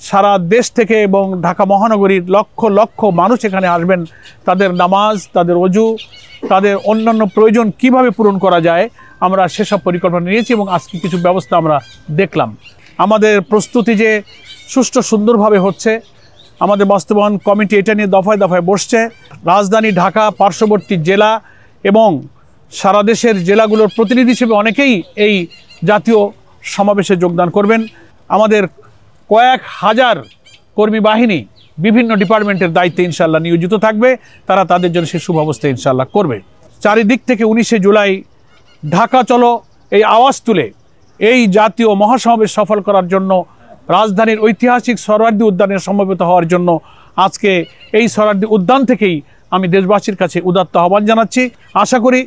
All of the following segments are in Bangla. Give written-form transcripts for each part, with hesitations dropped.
সারা দেশ থেকে এবং ঢাকা মহানগরীর লক্ষ লক্ষ মানুষ এখানে আসবেন। তাদের নামাজ, তাদের ওযু, তাদের অন্যান্য প্রয়োজন কিভাবে পূরণ করা যায় আমরা সেসব পরিকল্পনা নিয়েছি এবং আজকে কিছু ব্যবস্থা আমরা দেখলাম। আমাদের প্রস্তুতি যে সুষ্ঠু সুন্দরভাবে হচ্ছে, আমাদের বাস্তবায়ন কমিটি এটা নিয়ে দফায় দফায় বসছে। রাজধানী ঢাকা, পার্শ্ববর্তী জেলা এবং সারা দেশের জেলাগুলোর প্রতিনিধি হিসেবে অনেকেই এই জাতীয় সমাবেশে যোগদান করবেন। আমাদের কয়েক হাজার কর্মী বাহিনী বিভিন্ন ডিপার্টমেন্টের দায়িত্বে ইনশাআল্লাহ নিয়োজিত থাকবে। তারা তাদের জন্য সে সুব্যবস্থা ইনশাআল্লাহ করবে। চারিদিক থেকে 19শে জুলাই ঢাকা চলো এই আওয়াজ তুলে এই জাতীয় মহাসমাবেশ সফল করার জন্য রাজধানীর ঐতিহাসিক সোহরাওয়ার্দী উদ্যানের সমবেত হওয়ার জন্য আজকে এই সোহরাওয়ার্দী উদ্যান থেকেই আমি দেশবাসীর কাছে উদাত্ত আহ্বান জানাচ্ছি। আশা করি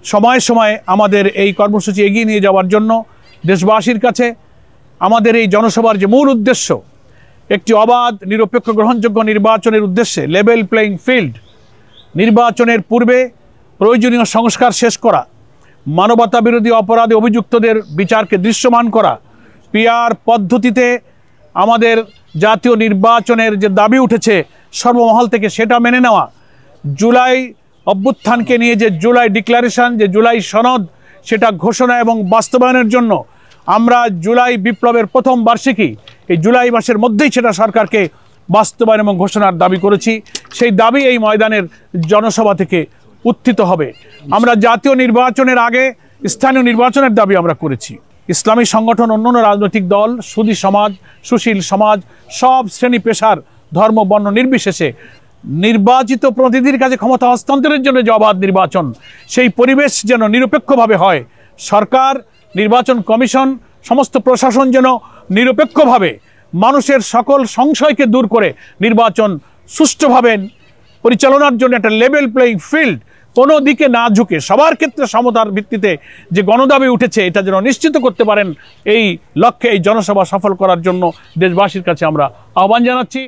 সময়ে সময়ে আমাদের এই কর্মসূচি এগিয়ে নিয়ে যাওয়ার জন্য দেশবাসীর কাছে আমাদের এই জনসভার যে মূল উদ্দেশ্য, একটি অবাধ, নিরপেক্ষ, গ্রহণযোগ্য নির্বাচনের উদ্দেশ্যে লেভেল প্লেইং ফিল্ড, নির্বাচনের পূর্বে প্রয়োজনীয় সংস্কার শেষ করা, মানবতা বিরোধী অপরাধে অভিযুক্তদের বিচারকে দৃশ্যমান করা, পিআর পদ্ধতিতে আমাদের জাতীয় নির্বাচনের যে দাবি উঠেছে সর্বমহল থেকে সেটা মেনে নেওয়া, জুলাই অভ্যুত্থানকে নিয়ে যে জুলাই ডিক্লারেশন, যে জুলাই সনদ, সেটা ঘোষণা এবং বাস্তবায়নের জন্য আমরা জুলাই বিপ্লবের প্রথম বার্ষিকী এই জুলাই মাসের মধ্যেই সেটা সরকারকে বাস্তবায়ন এবং ঘোষণার দাবি করেছি। সেই দাবি এই ময়দানের জনসভা থেকে উত্থিত হবে। আমরা জাতীয় নির্বাচনের আগে স্থানীয় নির্বাচনের দাবি আমরা করেছি। ইসলামী সংগঠন, অন্যান্য রাজনৈতিক দল, সুধী সমাজ, সুশীল সমাজ, সব শ্রেণী পেশার, ধর্ম, বর্ণ নির্বিশেষে নির্বাচিত প্রতিনিধির কাছে ক্ষমতা হস্তান্তরের জন্য যে অবাধ নির্বাচন, সেই পরিবেশ যেন নিরপেক্ষভাবে হয়। সরকার, নির্বাচন কমিশন, সমস্ত প্রশাসন যেন নিরপেক্ষভাবে মানুষের সকল সংশয়কে দূর করে নির্বাচন সুষ্ঠুভাবে পরিচালনার জন্য একটা লেভেল প্লেইং ফিল্ড, কোনো দিকে না ঝুঁকে সবার ক্ষেত্রে সমতার ভিত্তিতে যে গণদাবি উঠেছে এটা যেন নিশ্চিত করতে পারেন। এই লক্ষ্যে এই জনসভা সফল করার জন্য দেশবাসীর কাছে আমরা আহ্বান জানাচ্ছি।